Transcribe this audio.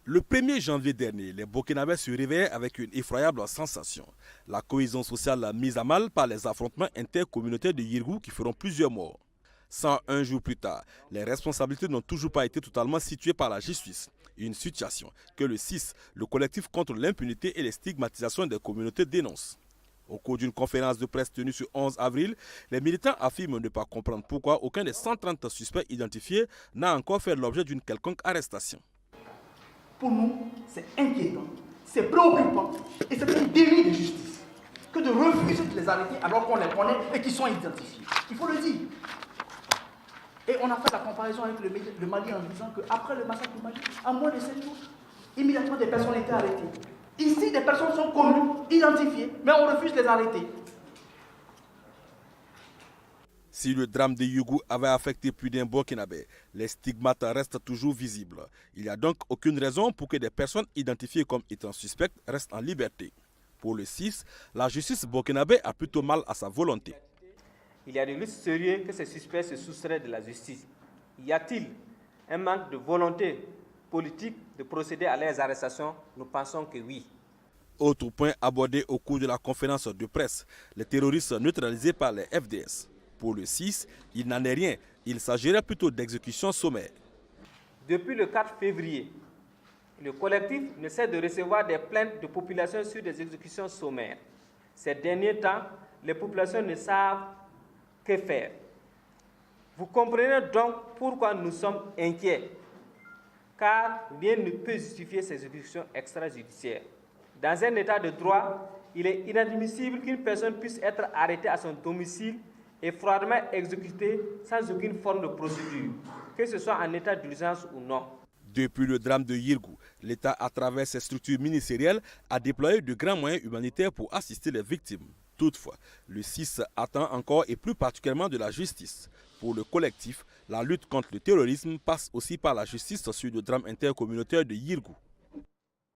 Le 1er janvier dernier, les Burkinabés se réveillaient avec une effroyable sensation. La cohésion sociale mise à mal par les affrontements intercommunautaires de Yirgou qui feront plusieurs morts. 101 jours plus tard, les responsabilités n'ont toujours pas été totalement situées par la justice. Une situation que le 6, le collectif contre l'impunité et les stigmatisations des communautés dénonce. Au cours d'une conférence de presse tenue ce 11 avril, les militants affirment ne pas comprendre pourquoi aucun des 130 suspects identifiés n'a encore fait l'objet d'une quelconque arrestation. Pour nous, c'est inquiétant, c'est préoccupant et c'est un délit de justice que de refuser de les arrêter alors qu'on les connaît et qu'ils sont identifiés. Il faut le dire. Et on a fait la comparaison avec le Mali en disant qu'après le massacre du Mali, en moins de 7 jours, immédiatement des personnes étaient arrêtées. Ici, des personnes sont connues, identifiées, mais on refuse de les arrêter. Si le drame de Yirgou avait affecté plus d'un Burkinabé, les stigmates restent toujours visibles. Il n'y a donc aucune raison pour que des personnes identifiées comme étant suspectes restent en liberté. Pour le 6, la justice burkinabé a plutôt mal à sa volonté. Il y a des risques sérieux que ces suspects se soustraient de la justice. Y a-t-il un manque de volonté politique de procéder à leurs arrestations? Nous pensons que oui. Autre point abordé au cours de la conférence de presse, les terroristes neutralisés par les FDS. Pour le 6, il n'en est rien, il s'agirait plutôt d'exécutions sommaires. Depuis le 4 février, le collectif ne cesse de recevoir des plaintes de populations sur des exécutions sommaires. Ces derniers temps, les populations ne savent que faire. Vous comprenez donc pourquoi nous sommes inquiets, car rien ne peut justifier ces exécutions extrajudiciaires. Dans un état de droit, il est inadmissible qu'une personne puisse être arrêtée à son domicile et froidement exécutée sans aucune forme de procédure, que ce soit en état d'urgence ou non. Depuis le drame de Yirgou, l'État, à travers ses structures ministérielles, a déployé de grands moyens humanitaires pour assister les victimes. Toutefois, le 6 attend encore et plus particulièrement de la justice. Pour le collectif, la lutte contre le terrorisme passe aussi par la justice sur le drame intercommunautaire de Yirgou.